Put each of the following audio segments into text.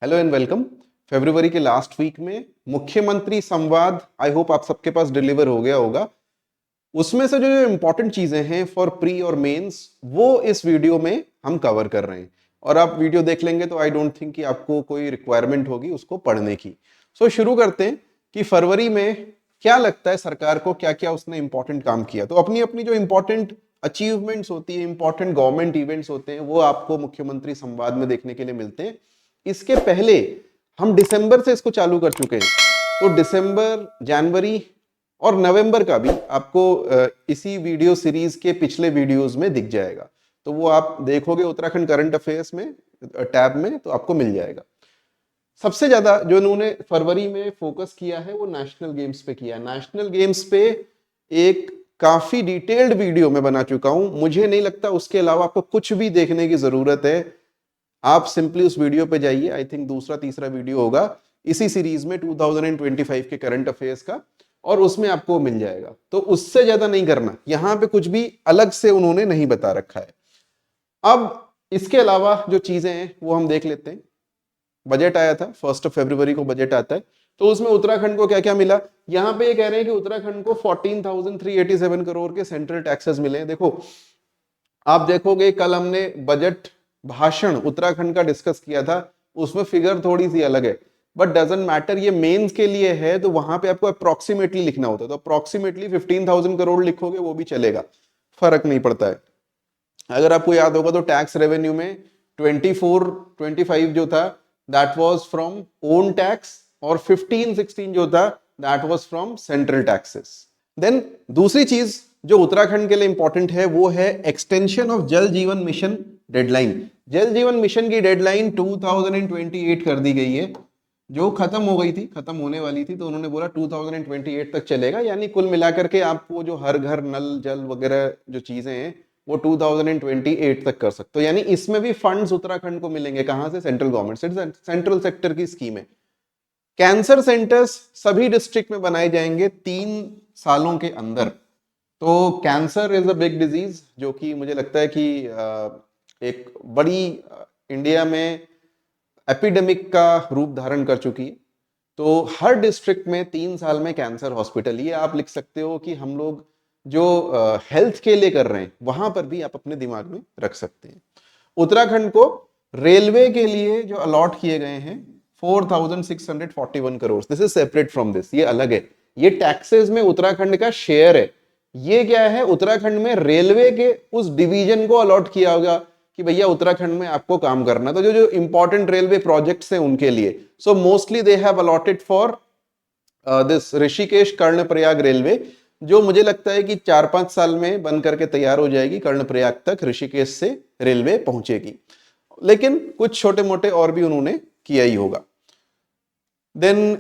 Hello and welcome. फरवरी के last week में मुख्यमंत्री संवाद आई होप आप सबके पास डिलीवर हो गया होगा। उसमें से जो इंपॉर्टेंट चीजें हैं फॉर प्री और मेंस वो इस वीडियो में हम कवर कर रहे हैं और आप वीडियो देख लेंगे तो आई डोंट थिंक कि आपको कोई रिक्वायरमेंट होगी उसको पढ़ने की। शुरू करते हैं कि फरवरी में क्या लगता है सरकार को, क्या क्या उसने इंपॉर्टेंट काम किया। तो अपनी अपनी जो इंपॉर्टेंट अचीवमेंट्स होती है, इंपॉर्टेंट गवर्नमेंट इवेंट्स होते हैं, वो आपको मुख्यमंत्री संवाद में देखने के लिए मिलते हैं। इसके पहले हम दिसंबर से इसको चालू कर चुके हैं, तो दिसंबर, जनवरी और नवंबर का भी आपको इसी वीडियो सीरीज के पिछले वीडियोस में दिख जाएगा। तो वो आप देखोगे उत्तराखंड करंट अफेयर्स में टैब में, तो आपको मिल जाएगा। सबसे ज्यादा जो इन्होंने फरवरी में फोकस किया है वो नेशनल गेम्स पे किया है। नेशनल गेम्स पे एक काफी डिटेल्ड वीडियो में बना चुका हूं, मुझे नहीं लगता उसके अलावा आपको कुछ भी देखने की जरूरत है। आप सिंपली उस वीडियो पे जाइए, आई थिंक दूसरा तीसरा वीडियो होगा इसी सीरीज में 2025 के करंट अफेयर्स का, और उसमें आपको मिल जाएगा। तो उससे ज्यादा नहीं करना, यहां पे कुछ भी अलग से उन्होंने नहीं बता रखा है। अब इसके अलावा जो चीजें हैं वो हम देख लेते हैं। बजट आया था, 1 फरवरी को बजट आता है, तो उसमें उत्तराखंड को क्या क्या मिला। यहां पे ये कह रहे हैं कि उत्तराखंड को 14,387 करोड़ के सेंट्रल टैक्सेस मिले हैं। देखो, आप देखोगे कल हमने बजट भाषण उत्तराखंड का डिस्कस किया था, उसमें फिगर थोड़ी सी अलग है, बट डजंट मैटर, ये मेंस के लिए है तो वहां पे आपको अप्रोक्सीमेटली लिखना होता है। तो अप्रोक्सीमेटली 15,000 करोड़ लिखोगे वो भी चलेगा, फर्क नहीं पड़ता है। अगर आपको याद होगा तो टैक्स रेवेन्यू में 24-25 जो था that was from own tax, और 15-16 जो था that was from central taxes. Then दूसरी चीज जो उत्तराखंड के लिए इंपॉर्टेंट है वो है एक्सटेंशन ऑफ जल जीवन मिशन डेडलाइन। जल जीवन मिशन की डेडलाइन 2028 कर दी गई है, जो खत्म हो गई थी, खत्म होने वाली थी, तो उन्होंने बोला 2028 तक चलेगा। यानी कुल मिलाकर के आपको जो हर घर नल जल वगैरह जो चीजें हैं वो 2028 तक कर सकते हो। यानी इसमें भी फंड्स उत्तराखंड को मिलेंगे, कहां से? सेंट्रल गवर्नमेंट से, सेंट्रल सेक्टर की स्कीम है। कैंसर सेंटर्स सभी डिस्ट्रिक्ट में बनाए जाएंगे 3 सालों के अंदर। तो cancer is a big disease जो कि मुझे लगता है कि एक बड़ी इंडिया में एपिडेमिक का रूप धारण कर चुकी है। तो हर डिस्ट्रिक्ट में 3 साल में कैंसर हॉस्पिटल, ये आप लिख सकते हो कि हम लोग जो हेल्थ के लिए कर रहे हैं वहां पर भी आप अपने दिमाग में रख सकते हैं। उत्तराखंड को रेलवे के लिए जो अलॉट किए गए हैं 4,641 crore, this is separate from this, ये अलग है। ये टैक्सेस में उत्तराखंड का शेयर है। ये क्या है? उत्तराखंड में रेलवे के उस डिवीजन को अलॉट किया होगा कि भैया उत्तराखंड में आपको काम करना। तो जो जो इंपॉर्टेंट रेलवे प्रोजेक्ट्स हैं उनके लिए, so mostly they have allotted for this Rishikesh Karnaprayag railway, जो मुझे लगता है कि 4-5 साल में बन करके तैयार हो जाएगी। कर्णप्रयाग तक ऋषिकेश से रेलवे पहुंचेगी, लेकिन कुछ छोटे मोटे और भी उन्होंने किया ही होगा। देन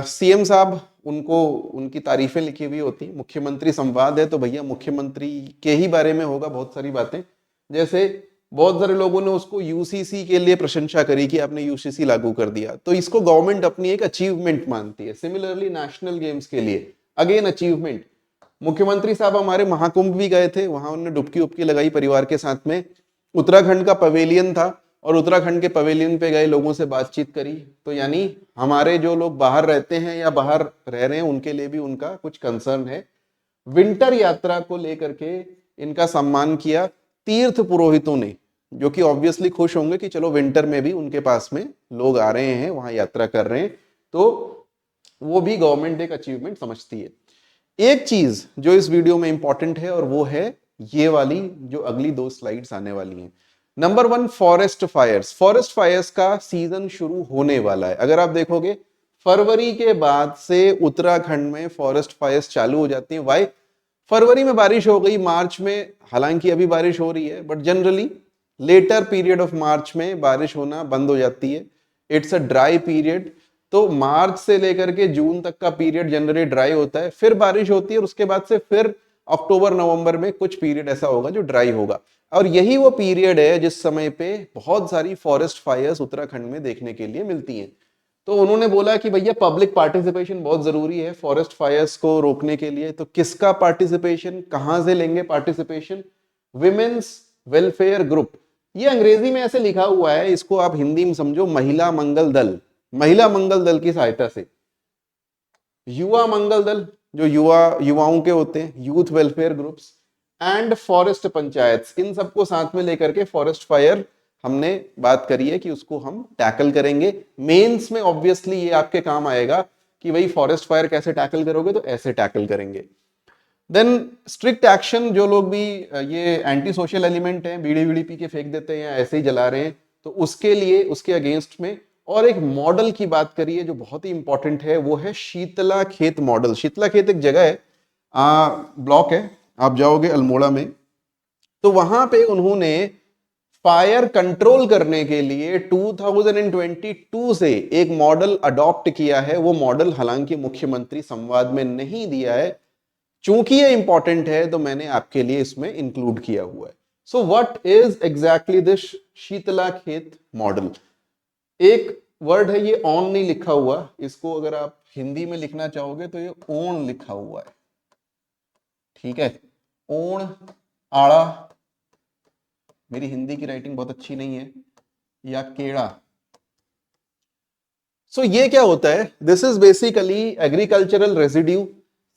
सीएम साहब, उनको उनकी तारीफें लिखी हुई होती है। मुख्यमंत्री संवाद है तो भैया मुख्यमंत्री के ही बारे में होगा बहुत सारी बातें। जैसे बहुत सारे लोगों ने उसको यूसीसी के लिए प्रशंसा करी कि आपने यूसीसी लागू कर दिया, तो इसको गवर्नमेंट अपनी एक अचीवमेंट मानती है। सिमिलरली नेशनल गेम्स के लिए अगेन अचीवमेंट। मुख्यमंत्री साहब हमारे महाकुंभ भी गए थे, वहां उन्होंने डुबकी उबकी लगाई परिवार के साथ में। उत्तराखंड का पवेलियन था और उत्तराखंड के पवेलियन पे गए, लोगों से बातचीत करी। तो यानी हमारे जो लोग बाहर रहते हैं या बाहर रह रहे हैं उनके लिए भी उनका कुछ कंसर्न है। विंटर यात्रा को लेकर के इनका सम्मान किया तीर्थ पुरोहितों ने, जो कि ऑब्वियसली खुश होंगे कि चलो विंटर में भी उनके पास में लोग आ रहे हैं, वहां यात्रा कर रहे हैं, तो वो भी गवर्नमेंट एक अचीवमेंट समझती है। एक चीज जो इस वीडियो में इंपॉर्टेंट है और वो है ये वाली जो अगली 2 स्लाइड्स आने वाली हैं। Number 1, forest fires. Forest fires का सीजन शुरू होने वाला है। अगर आप देखोगे फरवरी के बाद से उत्तराखंड में फॉरेस्ट फायर्स चालू हो जाती हैं। वाई? फरवरी में बारिश हो गई, मार्च में हालांकि अभी बारिश हो रही है, but generally letter period of March में बारिश होना बंद हो जाती है। It's a dry period. तो मार्च से लेकर के जून तक का पीरियड जनरली ड्राई होता है, फिर बारिश होती है और उसके बाद से फिर अक्टूबर नवंबर में कुछ पीरियड ऐसा होगा जो ड्राई होगा। और यही वो पीरियड है जिस समय पे बहुत सारी फॉरेस्ट फायर्स उत्तराखंड में देखने के लिए मिलती हैं। तो उन्होंने बोला कि भैया पब्लिक पार्टिसिपेशन बहुत जरूरी है फॉरेस्ट फायर्स को रोकने के लिए। तो किसका पार्टिसिपेशन, कहां से लेंगे पार्टिसिपेशन? विमेन्स वेलफेयर ग्रुप, ये अंग्रेजी में ऐसे लिखा हुआ है, इसको आप हिंदी में समझो महिला मंगल दल। महिला मंगल दल की सहायता से युवा मंगल दल, जो युवाओं के होते हैं, youth welfare groups, and forest panchayat, इन सबको साथ में लेकर के फॉरेस्ट फायर हमने बात करी है कि उसको हम टैकल करेंगे। मेंस में ऑब्वियसली ये आपके काम आएगा कि भाई फॉरेस्ट फायर कैसे टैकल करोगे, तो ऐसे टैकल करेंगे। देन स्ट्रिक्ट एक्शन, जो लोग भी ये एंटी सोशल एलिमेंट हैं, बीड़ी बीड़ी पी के फेंक देते हैं या ऐसे ही जला रहे हैं, तो उसके लिए, उसके अगेंस्ट में। और एक मॉडल की बात करिए जो बहुत ही इंपॉर्टेंट है, वो है शीतला खेत मॉडल। शीतला खेत एक जगह है, ब्लॉक है, आप जाओगे अल्मोड़ा में, तो वहां पे उन्होंने फायर कंट्रोल करने के लिए 2022 से एक मॉडल अडॉप्ट किया है। वो मॉडल हालांकि मुख्यमंत्री संवाद में नहीं दिया है, चूंकि ये इंपॉर्टेंट है तो मैंने आपके लिए इसमें इंक्लूड किया हुआ है। So what is exactly this Sheetla Khet model? एक वर्ड है, ये ऑन नहीं लिखा हुआ, इसको अगर आप हिंदी में लिखना चाहोगे तो ये ओण लिखा हुआ है, ठीक है, ओण आड़ा, मेरी हिंदी की राइटिंग बहुत अच्छी नहीं है, या केड़ा। सो ये क्या होता है, this is basically agricultural residue.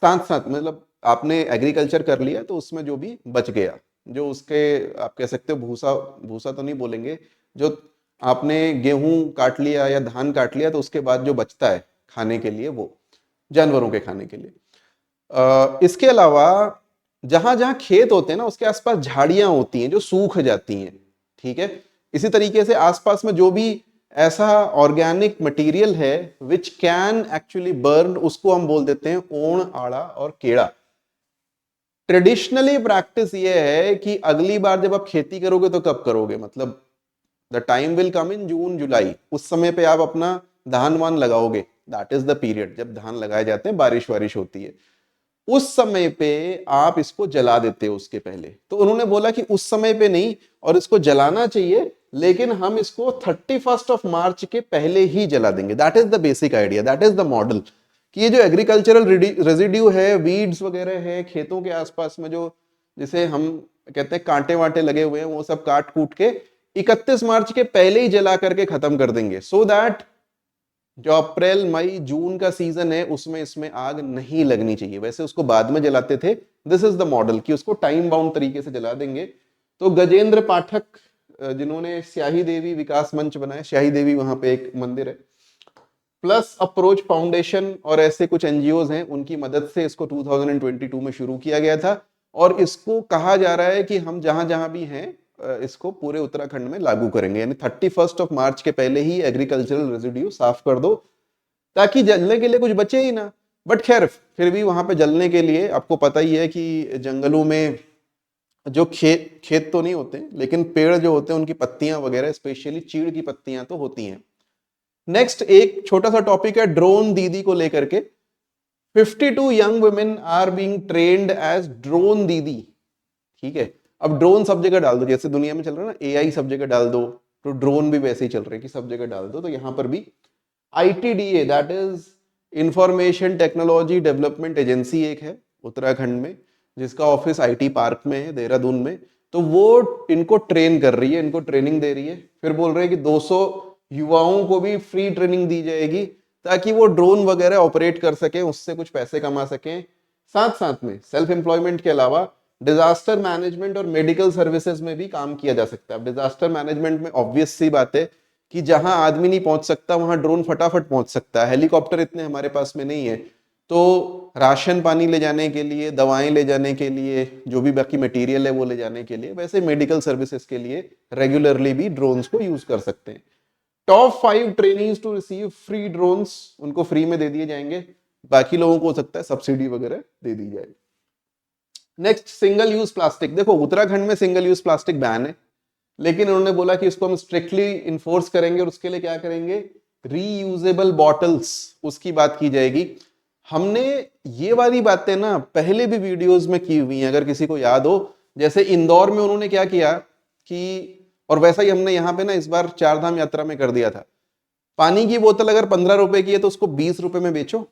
साथ साथ मतलब आपने एग्रीकल्चर कर लिया तो उसमें जो भी बच गया, जो उसके आप कह सकते हो भूसा, भूसा तो नहीं बोलेंगे, जो आपने गेहूं काट लिया या धान काट लिया तो उसके बाद जो बचता है खाने के लिए, वो जानवरों के खाने के लिए। इसके अलावा जहां जहां खेत होते हैं ना, उसके आसपास झाड़ियां होती हैं जो सूख जाती हैं, ठीक है। इसी तरीके से आसपास में जो भी ऐसा ऑर्गेनिक मटेरियल है विच कैन एक्चुअली बर्न, उसको हम बोल देते हैं ओण आड़ा और केड़ा। ट्रेडिशनली प्रैक्टिस ये है कि अगली बार जब आप खेती करोगे तो कब करोगे, मतलब द टाइम विल कम इन जून जुलाई, उस समय पे आप अपना धान वान लगाओगे, दैट इज द पीरियड जब धान लगाए जाते हैं, बारिश वारिश होती है, उस समय पे आप इसको जला देते हो उसके पहले। तो उन्होंने बोला कि उस समय पे नहीं, और इसको जलाना चाहिए, लेकिन हम इसको 31 ऑफ मार्च के पहले ही जला देंगे। That is the basic idea, that is the model, कि ये जो एग्रीकल्चरल रेजिड्यू है, वीड्स वगैरह है खेतों के आसपास में, जो जिसे हम कहते हैं कांटे वांटे लगे हुए हैं, वो सब काट कूट के 31 मार्च के पहले ही जला करके खत्म कर देंगे, सो दैट जो अप्रैल मई जून का सीजन है उसमें इसमें आग नहीं लगनी चाहिए। वैसे उसको बाद में जलाते थे, दिस इज द मॉडल कि उसको टाइम बाउंड तरीके से जला देंगे। तो गजेंद्र पाठक, जिन्होंने स्याही देवी विकास मंच बनाया, स्याही देवी वहां पे एक मंदिर है, प्लस अप्रोच फाउंडेशन और ऐसे कुछ एनजीओज हैं, उनकी मदद से इसको 2022 में शुरू किया गया था। और इसको कहा जा रहा है कि हम जहां जहां भी हैं इसको पूरे उत्तराखंड में लागू करेंगे, यानी 31 ऑफ मार्च के पहले ही एग्रीकल्चरल रेजिड्यू साफ कर दो, ताकि जलने के लिए कुछ बचे ही ना। बट खैर, फिर भी वहां पे जलने के लिए आपको पता ही है कि जंगलों में जो खेत तो नहीं होते, लेकिन पेड़ जो होते हैं उनकी पत्तियां वगैरह, स्पेशली चीड़ की पत्तियां तो होती हैं। नेक्स्ट एक छोटा सा टॉपिक है ड्रोन दीदी को लेकर के। 52 young women are being trained as drone didi, ठीक है। अब ड्रोन सब जगह डाल दो, जैसे दुनिया में चल रहा है ना एआई सब जगह डाल दो, तो ड्रोन भी वैसे ही चल रहे हैं कि सब जगह डाल दो। तो यहां पर भी ITDA, that is information technology development agency, एक है उत्तराखंड में, जिसका ऑफिस IT पार्क में है, देहरादून में। तो वो इनको ट्रेन कर रही है, इनको ट्रेनिंग दे रही है। फिर बोल रहे हैं कि 200 युवाओं को भी फ्री ट्रेनिंग दी जाएगी, ताकि वो ड्रोन वगैरह ऑपरेट कर सकें, उससे कुछ पैसे कमा सकें। साथ साथ में सेल्फ एम्प्लॉयमेंट के अलावा डिजास्टर मैनेजमेंट और मेडिकल सर्विसेज में भी काम किया जा सकता है। अब डिजास्टर मैनेजमेंट में ऑब्वियस सी बात है कि जहां आदमी नहीं पहुंच सकता वहां ड्रोन फटाफट पहुंच सकता है, हेलीकॉप्टर इतने हमारे पास में नहीं है। तो राशन पानी ले जाने के लिए, दवाएं ले जाने के लिए, जो भी बाकी मटेरियल है वो ले जाने के लिए, वैसे मेडिकल सर्विसेज के लिए रेगुलरली भी ड्रोन्स को यूज कर सकते हैं। Top 5 trainings to receive free drones, उनको फ्री में दे दिए जाएंगे, बाकी लोगों को हो सकता है सब्सिडी वगैरह दे दी जाए। Next, single use plastic. देखो उत्तराखंड में सिंगल यूज प्लास्टिक बैन है, लेकिन उन्होंने बोला कि इसको हम स्ट्रिक्टली इन्फोर्स करेंगे, और उसके लिए क्या करेंगे, रीयूजेबल बॉटल्स, उसकी बात की जाएगी। हमने ये वाली बातें ना पहले भी वीडियोस में की हुई हैं, अगर किसी को याद हो। जैसे इंदौर में उन्होंने क्या किया कि, और वैसा ही हमने यहाँ पे ना इस बार 4 धाम यात्रा में कर दिया था, पानी की बोतल अगर 15 रुपए की है तो उसको 20 रुपए में बेचो,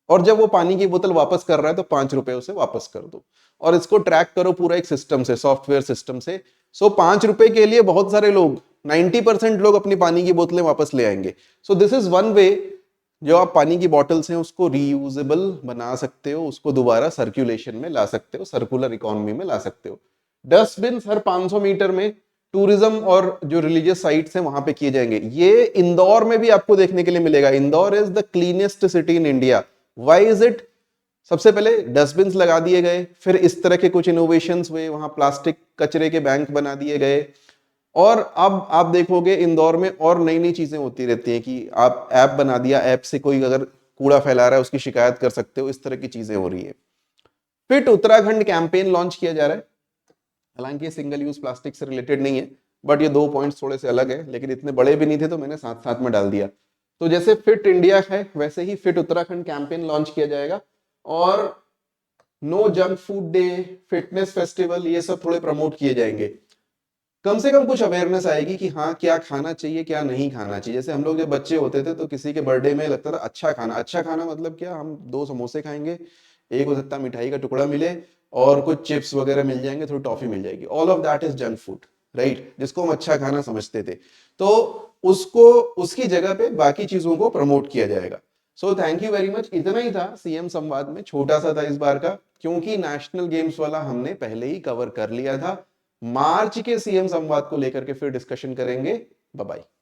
और जब वो पानी की बोतल वापस कर रहा है तो 5 रुपए उसे वापस कर दो। और इसको ट्रैक करो पूरा एक सिस्टम से, सॉफ्टवेयर सिस्टम से। सो 5 रुपए के लिए बहुत सारे लोग 90% लोग अपनी पानी की बोतलें वापस ले आएंगे। So this is one way, जो आप पानी की बॉटल्स हैं उसको रीयूजेबल बना सकते हो, उसको दोबारा सर्कुलेशन में ला सकते हो, सर्कुलर इकोनॉमी में ला सकते हो। डस्टबिन हर 500 मीटर में टूरिज्म और जो रिलीजियस साइट्स हैं वहां पे किए जाएंगे। ये इंदौर में भी आपको देखने के लिए मिलेगा। Indore is the cleanest city in India. Why is it? सबसे पहले डस्टबिन लगा दिए गए, फिर इस तरह के कुछ इनोवेशंस हुए, वहां प्लास्टिक कचरे के बैंक बना दिए गए, और अब आप देखोगे इंदौर में और नई नई चीजें होती रहती हैं कि आप ऐप बना दिया, ऐप से कोई अगर कूड़ा फैला रहा है उसकी शिकायत कर सकते हो, इस तरह की चीजें हो रही है। फिट उत्तराखंड कैंपेन लॉन्च किया जा रहा है। हालांकि ये सिंगल यूज प्लास्टिक से रिलेटेड नहीं है, बट ये 2 पॉइंट्स थोड़े से अलग है, लेकिन इतने बड़े भी नहीं थे तो मैंने साथ साथ में डाल दिया। तो जैसे फिट इंडिया है वैसे ही फिट उत्तराखंड कैंपेन लॉन्च किया जाएगा, और no junk food day, fitness festival, ये सब थोड़े प्रमोट किए जाएंगे। कम से कम कुछ अवेयरनेस आएगी कि हाँ क्या खाना चाहिए क्या नहीं खाना चाहिए। जैसे हम लोग जब बच्चे होते थे तो किसी के बर्थडे में लगता था अच्छा खाना, अच्छा खाना मतलब क्या, हम 2 समोसे खाएंगे, एक हो सकता मिठाई का टुकड़ा मिले, और कुछ चिप्स वगैरह मिल जाएंगे, थोड़ी टॉफी मिल जाएगी, all of that is junk food, right, जिसको हम अच्छा खाना समझते थे। तो उसको, उसकी जगह पे बाकी चीजों को प्रमोट किया जाएगा। So thank you very much. इतना ही था सीएम संवाद में, छोटा सा था इस बार का, क्योंकि नेशनल गेम्स वाला हमने पहले ही कवर कर लिया था। मार्च के सीएम संवाद को लेकर के फिर डिस्कशन करेंगे। Bye bye.